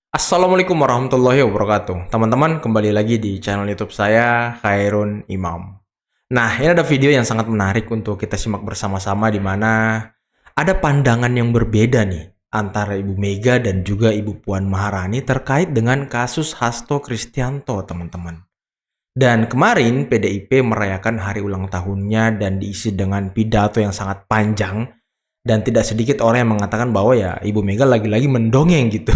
Assalamualaikum warahmatullahi wabarakatuh. Teman-teman, kembali lagi di channel YouTube saya, Khairun Imam. Nah, ini ada video yang sangat menarik untuk kita simak bersama-sama di mana ada pandangan yang berbeda nih antara Ibu Mega dan juga Ibu Puan Maharani terkait dengan kasus Hasto Kristianto, teman-teman. Dan kemarin PDIP merayakan hari ulang tahunnya dan diisi dengan pidato yang sangat panjang dan tidak sedikit orang yang mengatakan bahwa ya Ibu Mega lagi-lagi mendongeng gitu.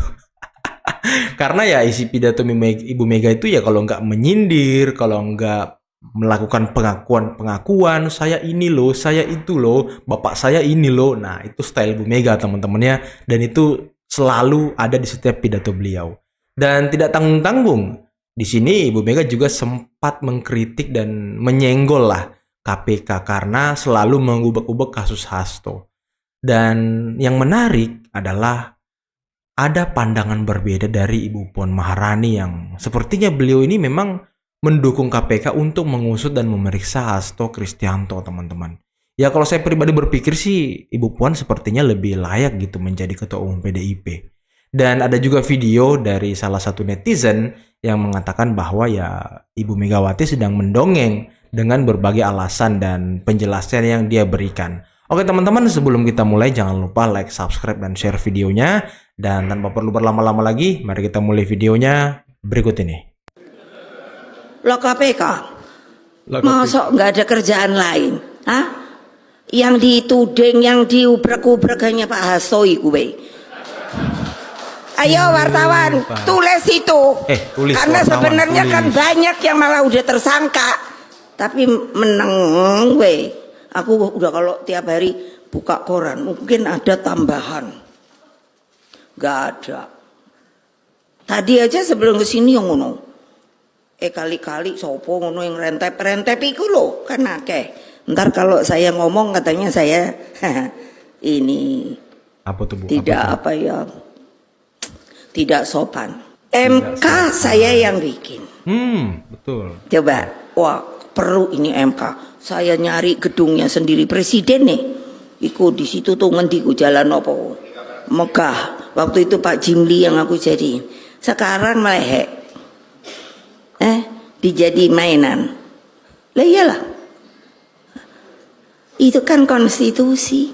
Karena ya isi pidato Ibu Mega itu ya kalau nggak menyindir, kalau nggak melakukan pengakuan-pengakuan, saya ini loh, saya itu loh, bapak saya ini loh. Nah, itu style Ibu Mega teman-temannya, dan itu selalu ada di setiap pidato beliau. Dan tidak tanggung-tanggung, di sini Ibu Mega juga sempat mengkritik dan menyenggol lah KPK karena selalu mengubek-ubek kasus Hasto. Dan yang menarik adalah ada pandangan berbeda dari Ibu Puan Maharani yang sepertinya beliau ini memang mendukung KPK untuk mengusut dan memeriksa Hasto Kristianto, teman-teman. Ya kalau saya pribadi berpikir sih Ibu Puan sepertinya lebih layak gitu menjadi ketua umum PDIP. Dan ada juga video dari salah satu netizen yang mengatakan bahwa ya Ibu Megawati sedang mendongeng dengan berbagai alasan dan penjelasan yang dia berikan. Oke teman-teman, sebelum kita mulai jangan lupa like, subscribe, dan share videonya. Dan tanpa perlu berlama-lama lagi, mari kita mulai videonya berikut ini. Lo KPK, masa nggak ada kerjaan lain? Hah? Yang dituding, yang diubrek-ubrek hanya Pak Hasto gue. Ayo wartawan, tulis itu. Tulis. Karena sebenarnya kan banyak yang malah udah tersangka. Tapi meneng gue. Aku udah kalau tiap hari buka koran, mungkin ada tambahan. Gak ada. Tadi aja sebelum kesini yang ngono. Kali-kali sopo ngono yang rentep iku lho kan akeh. Ntar kalau saya ngomong katanya saya ini apa tuh, Bu? tidak tidak sopan. MK saya yang bikin. Betul. Coba, wah perlu ini MK. Saya nyari gedungnya sendiri presiden nih. Iku di situ tuh ngendiku jalan opo? Megah. Waktu itu Pak Jimli yang aku jadi. Sekarang melehek. Dijadi mainan. Lah iyalah. Itu kan konstitusi.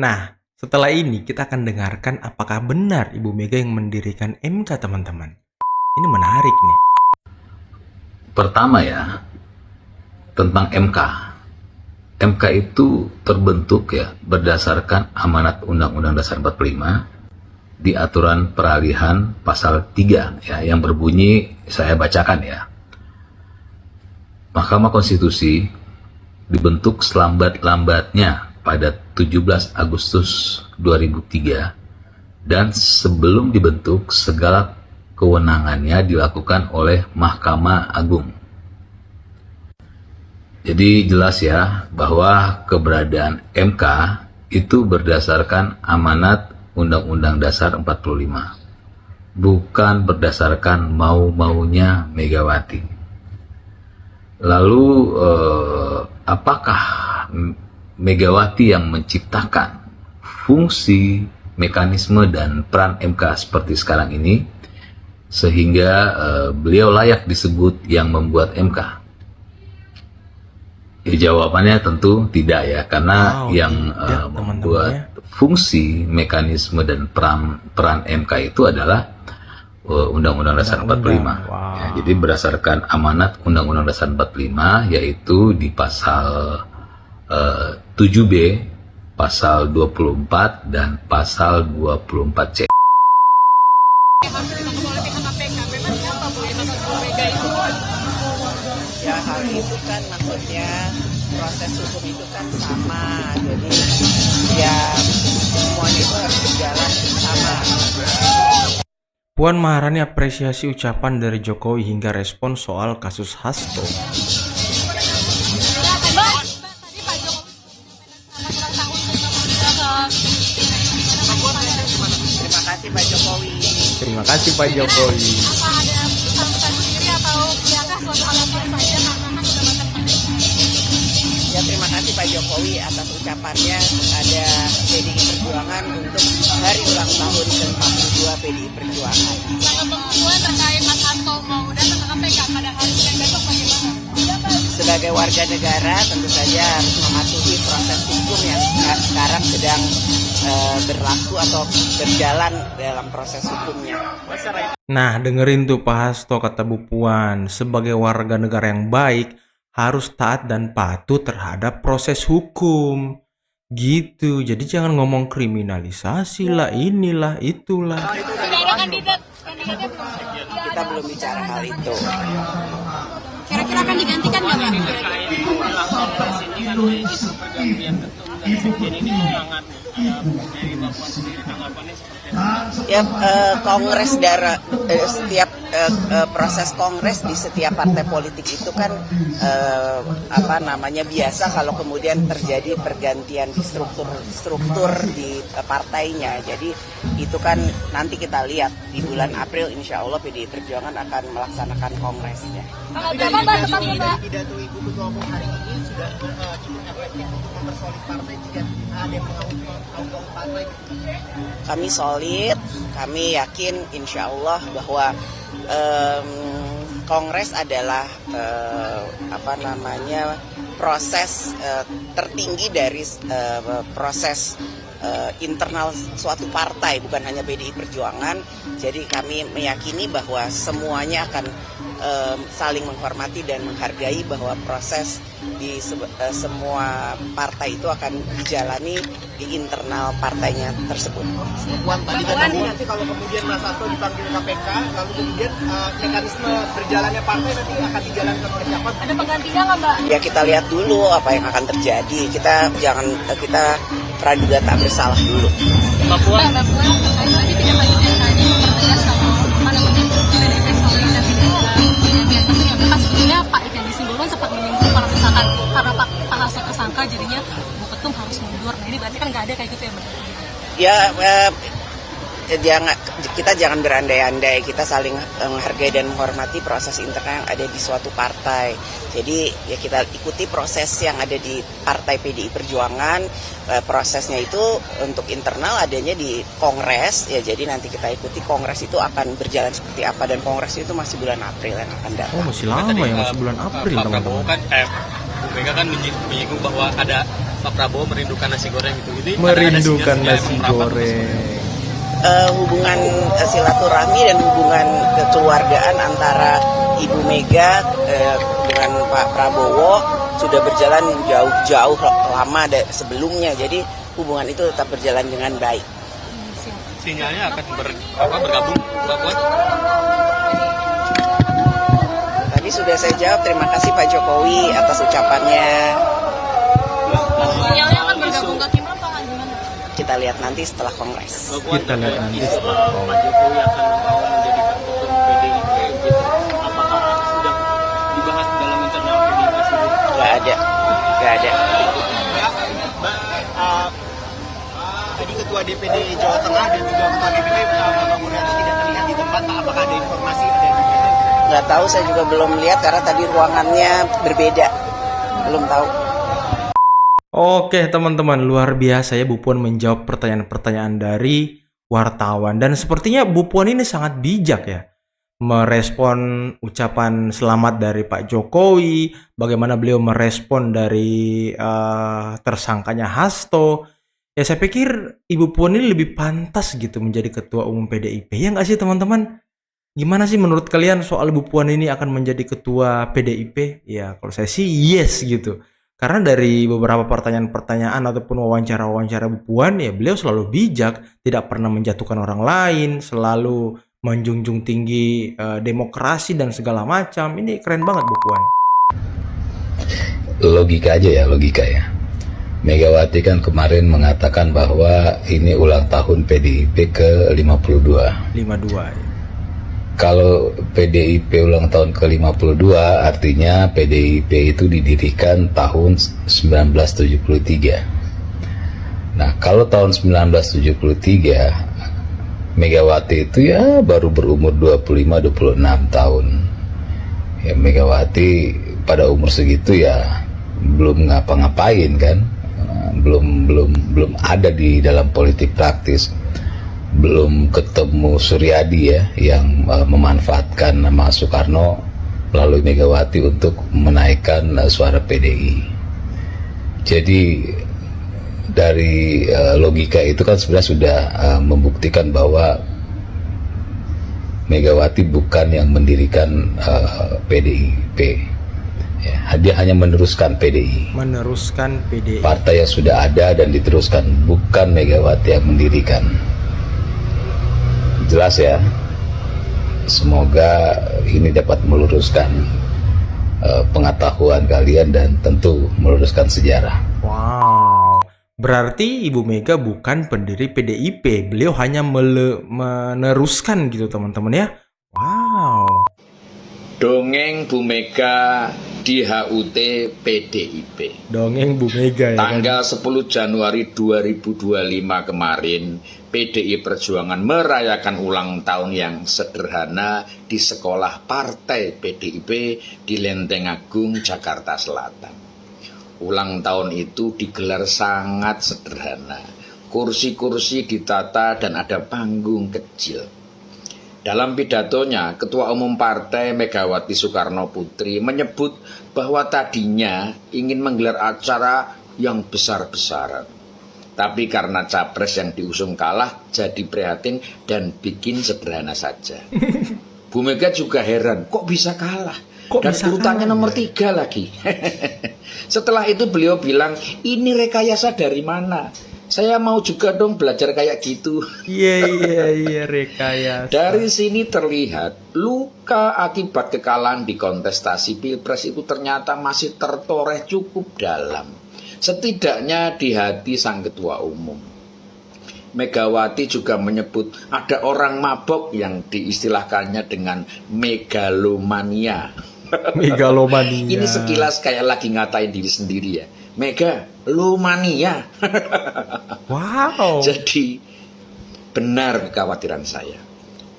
Nah, setelah ini kita akan dengarkan apakah benar Ibu Mega yang mendirikan MK, teman-teman. Ini menarik nih. Pertama ya, tentang MK. MK itu terbentuk ya berdasarkan amanat Undang-Undang Dasar 45 di aturan peralihan pasal 3 ya, yang berbunyi, saya bacakan ya. Mahkamah Konstitusi dibentuk selambat-lambatnya pada 17 Agustus 2003 dan sebelum dibentuk segala kewenangannya dilakukan oleh Mahkamah Agung. Jadi jelas ya bahwa keberadaan MK itu berdasarkan amanat Undang-Undang Dasar 45, bukan berdasarkan mau-maunya Megawati. Lalu apakah Megawati yang menciptakan fungsi, mekanisme, dan peran MK seperti sekarang ini sehingga beliau layak disebut yang membuat MK? Ya, jawabannya tentu tidak ya, karena membuat fungsi, mekanisme, dan peran MK itu adalah Undang-Undang Dasar 45. Ya, jadi berdasarkan amanat Undang-Undang Dasar 45, yaitu di pasal 7B, pasal 24, dan pasal 24C. Ya hal itu kan maksudnya proses hukum itu kan sama, jadi ya semuanya itu harus berjalan sama. Puan Maharani apresiasi ucapan dari Jokowi hingga respon soal kasus Hasto. Terima kasih Pak Jokowi. Terima kasih Pak Jokowi. Apa ada pesan-pesan sendiri atau biarkah suatu hal yang biasa saja karena kan sudah banyak. Ya terima kasih Pak Jokowi atas ucapan ucapannya kepada PDI Perjuangan untuk hari ulang tahun ke-42 PDI Perjuangan. Sangat pembukuan terkait Mas Hasto mau datang ke KPK pada hari Senin besok bagaimana? Sebagai warga negara tentu saja harus mematuhi proses hukum yang sekarang sedang berlaku atau berjalan dalam proses hukumnya. Nah, dengerin tuh Pak Hasto kata Bu Puan, sebagai warga negara yang baik harus taat dan patuh terhadap proses hukum. Gitu. Jadi jangan ngomong kriminalisasi lah, inilah, itulah. Sudah ada kandidatnya belum? Kita belum bicara hal itu. Kira-kira akan digantikan nggak Pak? Ya, kongres setiap proses kongres di setiap partai politik itu kan biasa kalau kemudian terjadi pergantian di struktur di partainya. Jadi itu kan nanti kita lihat di bulan April insya Allah PDI Perjuangan akan melaksanakan kongresnya. Tanggal berapa Pak tepatnya Pak? Pidato Ibu Ketua Umum hari ini sudah cukup efektif untuk mempersolid partai jika ada yang mengaung partai. Kami solid, kami yakin insya Allah bahwa kongres adalah proses tertinggi dari proses internal suatu partai, bukan hanya PDI Perjuangan. Jadi kami meyakini bahwa semuanya akan saling menghormati dan menghargai bahwa proses di semua partai itu akan dijalani di internal partainya tersebut. Puan tadi katanya nanti kalau kemudian Mas Hasto dipanggil KPK, lalu kemudian mekanisme berjalannya partai nanti akan dijalankan oleh siapa? Ada penggantinya nggak Mbak? Ya kita lihat dulu apa yang akan terjadi. Kita praduga tak bersalah dulu. Mbak Puan tadi tidak banyak yang tadi mempertegas kalau PDIP solid dan tidak penggantian. Tapi yang pas sebetulnya Pak Effendi Simbolon sempat menyinggung kalau misalkan karena Pak Hasto tersangka jadinya Bu Ketum harus mundur. Nah ini berarti kan nggak ada kayak gitu ya Mbak? Ya, kita jangan berandai-andai, kita saling menghargai dan menghormati proses internal yang ada di suatu partai. Jadi ya kita ikuti proses yang ada di partai PDI Perjuangan. Prosesnya itu untuk internal adanya di kongres, ya jadi nanti kita ikuti kongres itu akan berjalan seperti apa, dan kongres itu masih bulan April yang akan datang. Oh, masih lama ya, masih bulan April Pak teman-teman. Prabowo kan, Bu Mega kan menyinggung bahwa ada Pak Prabowo merindukan nasi goreng gitu. Jadi Merindukan ada nasi goreng. Hubungan silaturahmi dan hubungan kekeluargaan antara Ibu Mega dengan Pak Prabowo sudah berjalan jauh-jauh lama sebelumnya, jadi hubungan itu tetap berjalan dengan baik. Sinyalnya akan bergabung Mbak Puan? Tadi sudah saya jawab, terima kasih Pak Jokowi atas ucapannya. Sinyalnya akan bergabung ke Kim apa gimana? Kita lihat nanti setelah kongres. Kita lihat nanti setelah Pak Jokowi akan mau menjadi ketum PDIP gitu. Apakah sudah dibahas dalam internal PDIP sendiri? Gak ada. Tadi Ketua DPD Jawa Tengah dan juga Ketua DPP Bapak Murianto tidak terlihat di tempat, Pak. Apakah ada informasi? Nggak tahu, saya juga belum lihat karena tadi ruangannya berbeda. Belum tahu. Oke teman-teman, luar biasa ya Bu Puan menjawab pertanyaan-pertanyaan dari wartawan. Dan sepertinya Bu Puan ini sangat bijak ya, merespon ucapan selamat dari Pak Jokowi, bagaimana beliau merespon dari tersangkanya Hasto. Ya saya pikir Ibu Puan ini lebih pantas gitu menjadi Ketua Umum PDIP, ya nggak sih teman-teman? Gimana sih menurut kalian soal Bu Puan ini akan menjadi Ketua PDIP? Ya kalau saya sih yes gitu. Karena dari beberapa pertanyaan-pertanyaan ataupun wawancara-wawancara Bu Puan, ya beliau selalu bijak, tidak pernah menjatuhkan orang lain, selalu menjunjung tinggi demokrasi dan segala macam. Ini keren banget Bu Puan. Logika aja ya, logika ya. Megawati kan kemarin mengatakan bahwa ini ulang tahun PDIP ke-52. 52 ya. Kalau PDIP ulang tahun ke-52 artinya PDIP itu didirikan tahun 1973. Nah, kalau tahun 1973 Megawati itu ya baru berumur 25-26 tahun. Ya Megawati pada umur segitu ya belum ngapa-ngapain kan. belum ada di dalam politik praktis. Belum ketemu Suryadi ya yang memanfaatkan nama Soekarno melalui Megawati untuk menaikkan suara PDI. Jadi dari logika itu kan sebenarnya sudah membuktikan bahwa Megawati bukan yang mendirikan PDIP. Ya, dia hanya meneruskan PDI. Meneruskan PDI. Partai yang sudah ada dan diteruskan, bukan Megawati yang mendirikan. Jelas ya. Semoga ini dapat meluruskan pengetahuan kalian dan tentu meluruskan sejarah. Wow. Berarti Ibu Mega bukan pendiri PDIP. Beliau hanya meneruskan gitu teman-teman ya. Wow. Dongeng Bu Mega di HUT PDIP. Dongeng Bu Mega ya. Tanggal 10 Januari 2025 kemarin, PDI Perjuangan merayakan ulang tahun yang sederhana di sekolah partai PDIP di Lenteng Agung, Jakarta Selatan. Ulang tahun itu digelar sangat sederhana. Kursi-kursi ditata dan ada panggung kecil. Dalam pidatonya, Ketua Umum Partai Megawati Soekarno Putri menyebut bahwa tadinya ingin menggelar acara yang besar-besaran. Tapi karena capres yang diusung kalah, jadi prihatin dan bikin sederhana saja. Bu Mega juga heran, kok bisa kalah? Dan urutannya nomor 3 lagi. Setelah itu beliau bilang, ini rekayasa dari mana? Saya mau juga dong belajar kayak gitu. Iya rekayasa. Dari sini terlihat luka akibat kekalahan di kontestasi Pilpres itu ternyata masih tertoreh cukup dalam. Setidaknya di hati sang ketua umum. Megawati juga menyebut ada orang mabok yang diistilahkannya dengan megalomania. Megalomania. Ini sekilas kayak lagi ngatain diri sendiri ya. Megalomania. Wow. Jadi benar kekhawatiran saya.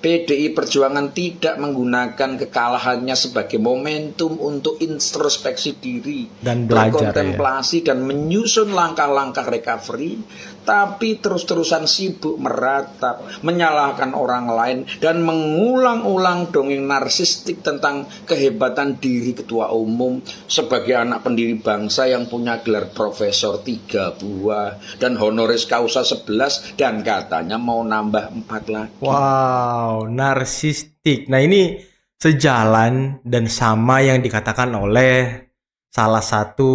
PDI Perjuangan tidak menggunakan kekalahannya sebagai momentum untuk introspeksi diri dan belajar, berkontemplasi dan menyusun langkah-langkah recovery, tapi terus-terusan sibuk meratap, menyalahkan orang lain dan mengulang-ulang dongeng narsistik tentang kehebatan diri ketua umum sebagai anak pendiri bangsa yang punya gelar profesor 3 buah dan honoris causa 11 dan katanya mau nambah 4 lagi. Wow, narsistik. Nah ini sejalan dan sama yang dikatakan oleh salah satu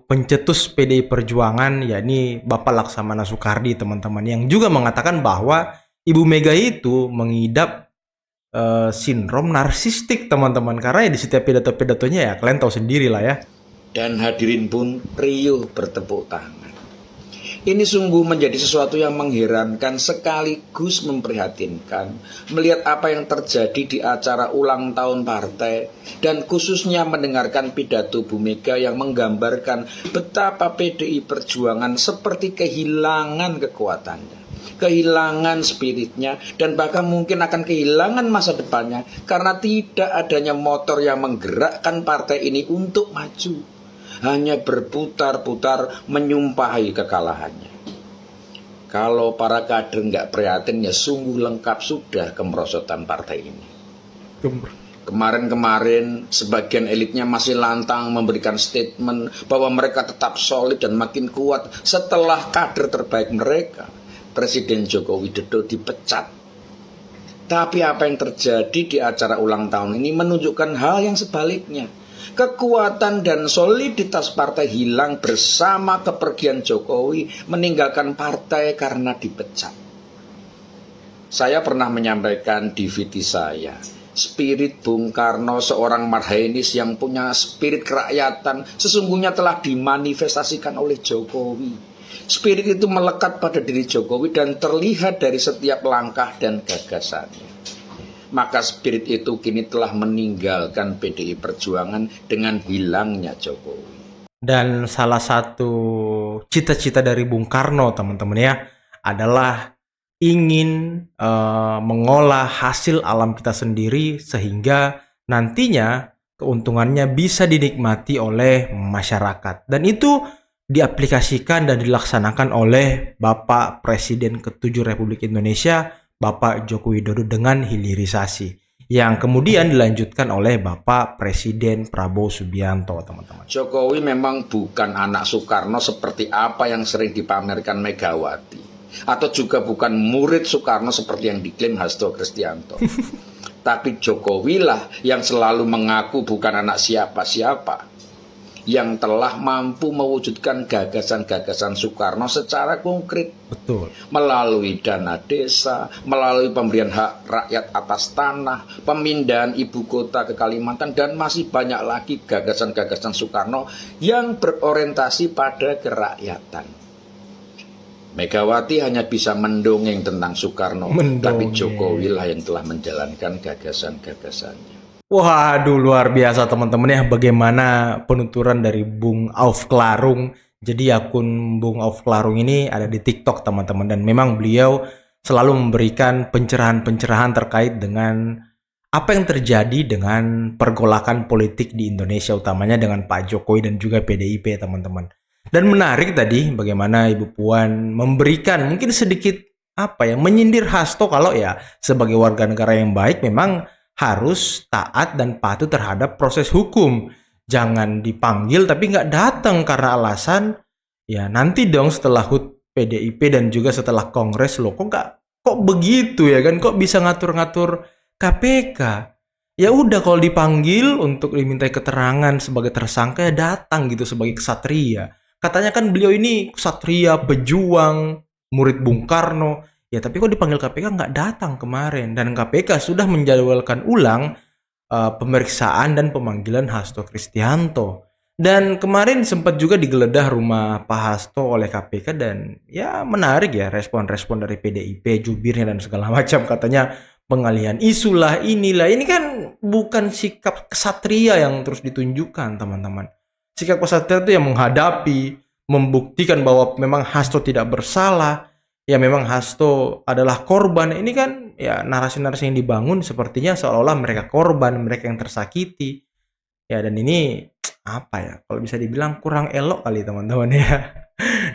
pencetus PDI Perjuangan, yakni Bapak Laksamana Soekardi, teman-teman, yang juga mengatakan bahwa Ibu Mega itu mengidap sindrom narsistik, teman-teman, karena ya di setiap pidato-pidatonya ya kalian tahu sendiri lah ya. Dan hadirin pun riuh bertepuk tangan. Ini sungguh menjadi sesuatu yang mengherankan sekaligus memprihatinkan melihat apa yang terjadi di acara ulang tahun partai dan khususnya mendengarkan pidato Bu Mega yang menggambarkan betapa PDI Perjuangan seperti kehilangan kekuatannya, kehilangan spiritnya, dan bahkan mungkin akan kehilangan masa depannya karena tidak adanya motor yang menggerakkan partai ini untuk maju. Hanya berputar-putar menyumpahi kekalahannya. Kalau para kader nggak prihatin ya sungguh lengkap sudah kemerosotan partai ini. Kemarin-kemarin sebagian elitnya masih lantang memberikan statement bahwa mereka tetap solid dan makin kuat setelah kader terbaik mereka, Presiden Joko Widodo, dipecat. Tapi apa yang terjadi di acara ulang tahun ini menunjukkan hal yang sebaliknya. Kekuatan dan soliditas partai hilang bersama kepergian Jokowi meninggalkan partai karena dipecat. Saya pernah menyampaikan di VT saya, spirit Bung Karno seorang marhainis yang punya spirit kerakyatan sesungguhnya telah dimanifestasikan oleh Jokowi. Spirit itu melekat pada diri Jokowi dan terlihat dari setiap langkah dan gagasannya. Maka spirit itu kini telah meninggalkan PDI Perjuangan dengan hilangnya Jokowi. Dan salah satu cita-cita dari Bung Karno, teman-teman ya, adalah ingin mengolah hasil alam kita sendiri sehingga nantinya keuntungannya bisa dinikmati oleh masyarakat. Dan itu diaplikasikan dan dilaksanakan oleh Bapak Presiden ke-7 Republik Indonesia, Bapak Joko Widodo dengan hilirisasi, yang kemudian dilanjutkan oleh Bapak Presiden Prabowo Subianto, teman-teman. Jokowi memang bukan anak Soekarno seperti apa yang sering dipamerkan Megawati, atau juga bukan murid Soekarno seperti yang diklaim Hasto Kristianto. Tapi Jokowi lah yang selalu mengaku bukan anak siapa-siapa, yang telah mampu mewujudkan gagasan-gagasan Soekarno secara konkret. Betul. Melalui dana desa, melalui pemberian hak rakyat atas tanah, pemindahan ibu kota ke Kalimantan, dan masih banyak lagi gagasan-gagasan Soekarno yang berorientasi pada kerakyatan. Megawati hanya bisa mendongeng tentang Soekarno, tapi Jokowi lah yang telah menjalankan gagasan-gagasannya. Waduh, luar biasa teman-teman ya, bagaimana penuturan dari Bung Auf Klarung. Jadi akun Bung Auf Klarung ini ada di TikTok teman-teman, dan memang beliau selalu memberikan pencerahan-pencerahan terkait dengan apa yang terjadi dengan pergolakan politik di Indonesia, utamanya dengan Pak Jokowi dan juga PDIP, teman-teman. Dan menarik tadi bagaimana Ibu Puan memberikan mungkin sedikit menyindir Hasto, kalau ya sebagai warga negara yang baik memang harus taat dan patuh terhadap proses hukum. Jangan dipanggil tapi nggak datang karena alasan ya nanti dong setelah HUT PDIP dan juga setelah Kongres loh kok begitu ya kan, kok bisa ngatur-ngatur KPK. Ya udah, kalau dipanggil untuk dimintai keterangan sebagai tersangka ya datang gitu sebagai ksatria. Katanya kan beliau ini ksatria, pejuang, murid Bung Karno. Ya tapi kok dipanggil KPK nggak datang kemarin, dan KPK sudah menjadwalkan ulang pemeriksaan dan pemanggilan Hasto Kristianto. Dan kemarin sempat juga digeledah rumah Pak Hasto oleh KPK, dan ya menarik ya respon-respon dari PDIP, jubirnya dan segala macam, katanya pengalihan isu lah, inilah. Ini kan bukan sikap kesatria yang terus ditunjukkan, teman-teman. Sikap kesatria itu yang menghadapi, membuktikan bahwa memang Hasto tidak bersalah. Ya memang Hasto adalah korban. Ini kan ya narasi-narasi yang dibangun sepertinya seolah-olah mereka korban, mereka yang tersakiti. Ya dan ini kalau bisa dibilang kurang elok kali teman-teman ya.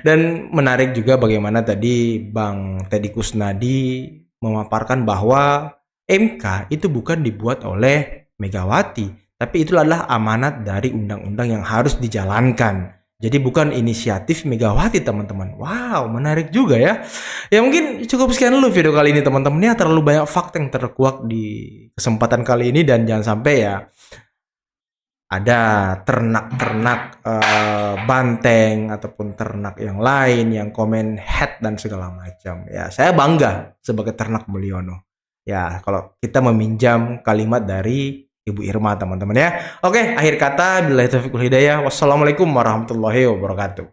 Dan menarik juga bagaimana tadi Bang Teddy Kusnadi memaparkan bahwa MK itu bukan dibuat oleh Megawati, tapi itu adalah amanat dari undang-undang yang harus dijalankan. Jadi bukan inisiatif Megawati, teman-teman. Wow, menarik juga ya. Ya mungkin cukup sekian dulu video kali ini, teman-teman. Ya terlalu banyak fakta yang terkuak di kesempatan kali ini, dan jangan sampai ya ada ternak-ternak banteng ataupun ternak yang lain yang komen head dan segala macam. Ya saya bangga sebagai ternak Mulyono. Ya kalau kita meminjam kalimat dari Ibu Irma, teman-teman ya. Oke, akhir kata, billahi taufiq wal hidayah. Wassalamualaikum warahmatullahi wabarakatuh.